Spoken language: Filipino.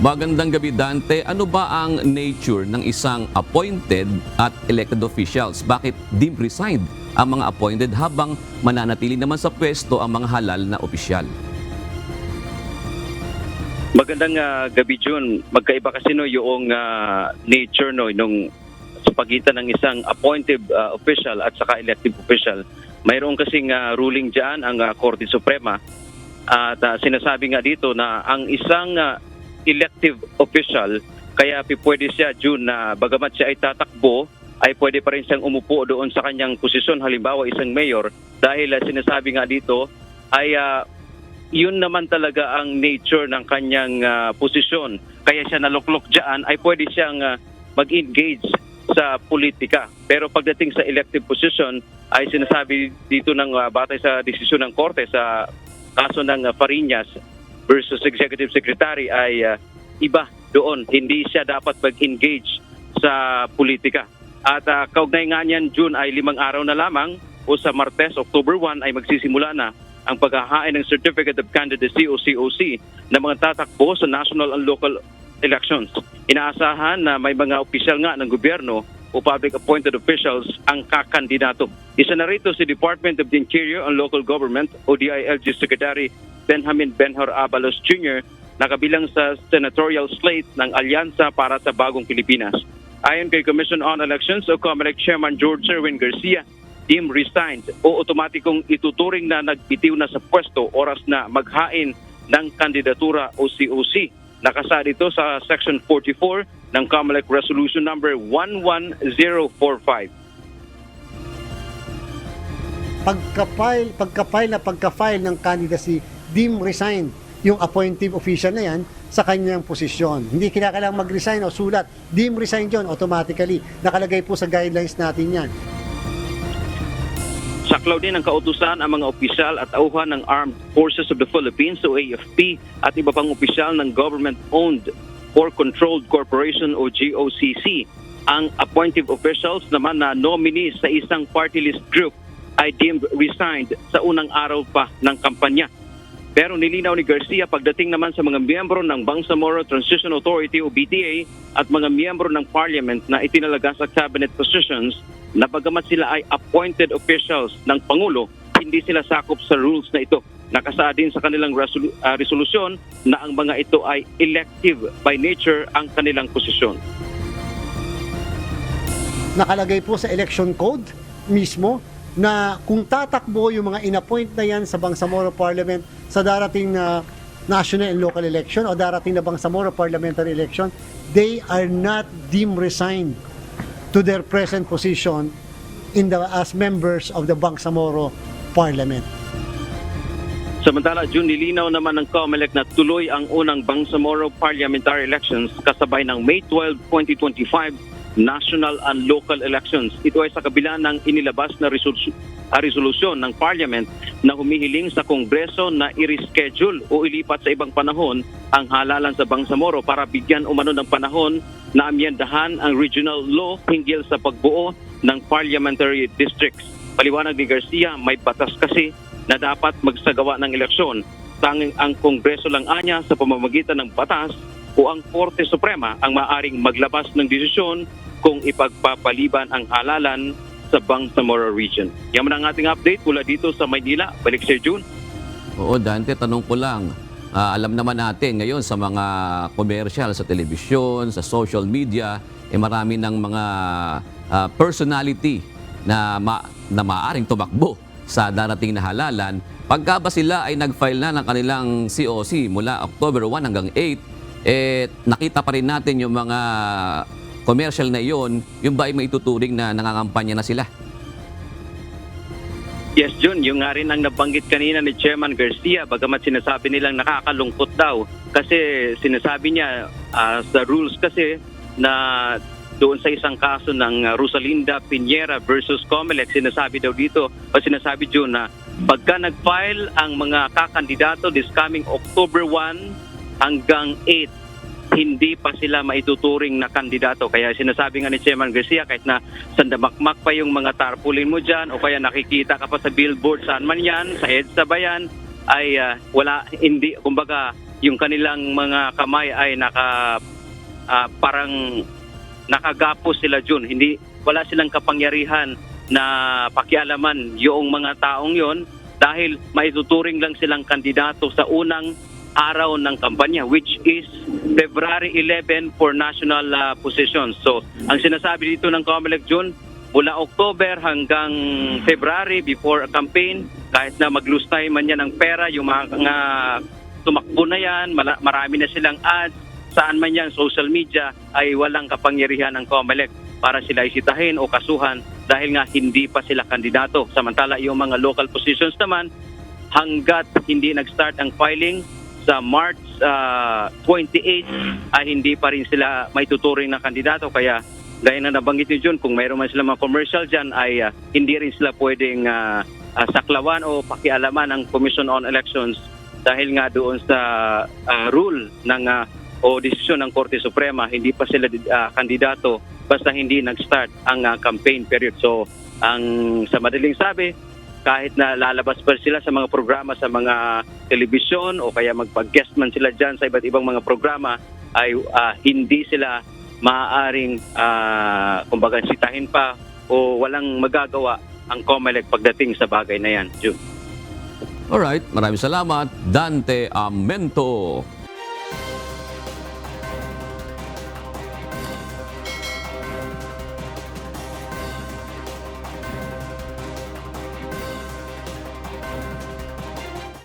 Magandang gabi, Dante. Ano ba ang nature ng isang appointed at elected officials? Bakit deemed resigned ang mga appointed habang mananatili naman sa pwesto ang mga halal na opisyal? Magandang gabi, Jun. Magkaiba kasi yung nature nung sa pagitan ng isang appointed official at saka elective official. Mayroon kasing ruling diyan ang Korte Suprema at sinasabi nga dito na ang isang elective official kaya pwede siya, Jun, na bagamat siya ay tatakbo ay pwede pa rin siyang umupo doon sa kanyang posisyon, halimbawa isang mayor, dahil sinasabi nga dito ay yun naman talaga ang nature ng kanyang posisyon. Kaya siya naluklok dyan ay pwede siyang mag-engage sa politika. Pero pagdating sa elective position ay sinasabi dito ng batay sa desisyon ng Korte sa kaso ng Fariñas versus Executive Secretary ay iba doon. Hindi siya dapat mag-engage sa politika. At kaugnay nga niyan, June, ay 5 araw na lamang o sa Martes, October 1 ay magsisimula na ang paghahain ng Certificate of Candidacy o COC ng mga tatakbo sa national and local elections. Inaasahan na may mga opisyal nga ng gobyerno o public appointed officials ang kakandidato. Isa na rito si Department of the Interior and Local Government o DILG Secretary Benjamin Benhur Abalos Jr. na kabilang sa senatorial slate ng Alyansa para sa Bagong Pilipinas. Ayon kay Commission on Elections o COMELEC Chairman George Erwin Garcia, deemed resigned o otomatikong ituturing na nagbitiw na sa pwesto oras na maghain ng kandidatura o COC. Nakasa dito sa Section 44 ng COMELEC Resolution Number 11045. Pagka-file ng candidacy, deemed resigned yung appointive official na yan sa kanyang posisyon. Hindi kinakailangan mag-resign o sulat. Deemed resigned yun automatically. Nakalagay po sa guidelines natin yan. Saklaw din ng kautusan ang mga opisyal at tauhan ng Armed Forces of the Philippines o AFP at iba pang opisyal ng government-owned or controlled corporation o GOCC. Ang appointive officials naman na nominee sa isang party list group ay deemed resigned sa unang araw pa ng kampanya. Pero nilinaw ni Garcia pagdating naman sa mga miyembro ng Bangsamoro Transition Authority o BTA at mga miyembro ng parliament na itinalaga sa cabinet positions na bagamat sila ay appointed officials ng Pangulo, hindi sila sakop sa rules na ito. Nakasaad din sa kanilang resolusyon na ang mga ito ay elective by nature ang kanilang posisyon. Nakalagay po sa election code mismo na kung tatakbo yung mga inappoint na yan sa Bangsamoro Parliament sa darating na national and local election o darating na Bangsamoro parliamentary election, they are not deemed resigned to their present position as members of the Bangsamoro Parliament. Samantala, June, nilinaw naman ng COMELEC na tuloy ang unang Bangsamoro parliamentary elections kasabay ng May 12, 2025 national and local elections. Ito ay sa kabila ng inilabas na resolusyon ng Parliament na humihiling sa Kongreso na i-reschedule o ilipat sa ibang panahon ang halalan sa Bangsamoro para bigyan umano ng panahon na amyendahan ang regional law hinggil sa pagbuo ng parliamentary districts. Paliwanag ni Garcia, may batas kasi na dapat magsagawa ng eleksyon. Tanging ang Kongreso lang anya sa pamamagitan ng batas o ang Korte Suprema ang maaring maglabas ng desisyon kung ipagpapaliban ang halalan sa Bangsamoro region. Yan ang ating update mula dito sa Maynila. Balik sa June. Oo, Dante, tanong ko lang. Alam naman natin ngayon sa mga commercial, sa telebisyon, sa social media, marami ng mga personality na maaaring tumakbo sa darating na halalan. Pagka ba sila ay nag-file na ng kanilang COC mula October 1 hanggang 8, nakita pa rin natin yung mga commercial na iyon, yung ba ay maituturing na nangangampanya na sila? Yes, Jun, yung nga rin ang nabanggit kanina ni Chairman Garcia, bagamat sinasabi nilang nakakalungkot daw. Kasi sinasabi niya sa rules kasi na doon sa isang kaso ng Rosalinda Piñera versus COMELEC, sinasabi daw dito, o sinasabi Jun na pagka nag-file ang mga kakandidato this coming October 1 hanggang 8, hindi pa sila maituturing na kandidato. Kaya sinasabi nga ni Chairman Garcia, kahit na sandamakmak pa yung mga tarpaulin mo dyan o kaya nakikita ka pa sa billboard saan man yan, sa EDSA ba yan, ay wala, hindi, kumbaga yung kanilang mga kamay ay parang nakagapos sila dyan. Wala silang kapangyarihan na pakialaman yung mga taong yon dahil maituturing lang silang kandidato sa unang araw ng kampanya, which is February 11 for national positions. So, ang sinasabi dito ng COMELEC June, mula October hanggang February before a campaign, kahit na mag-lustay man yan ng pera, yung mga tumakbo na yan, marami na silang ads, saan man yan, social media, ay walang kapangyarihan ng COMELEC para sila isitahin o kasuhan dahil nga hindi pa sila kandidato. Samantala, yung mga local positions naman, hanggat hindi nag-start ang filing sa March 28 ay hindi pa rin sila may tuturing na kandidato. Kaya gaya na nabanggit ni Jun, kung mayroon man sila mga commercial dyan ay hindi rin sila pwedeng saklawan o pakialaman ng Commission on Elections dahil nga doon sa rule ng o desisyon ng Korte Suprema, hindi pa sila kandidato basta hindi nag-start ang campaign period. So, sa madaling sabi, kahit na lalabas pa sila sa mga programa sa mga telebisyon o kaya magpag-guest man sila dyan sa iba't ibang mga programa, ay hindi sila maaaring kumbaga sitahin pa o walang magagawa ang COMELEC pagdating sa bagay na yan. June. Alright, maraming salamat, Dante Amento.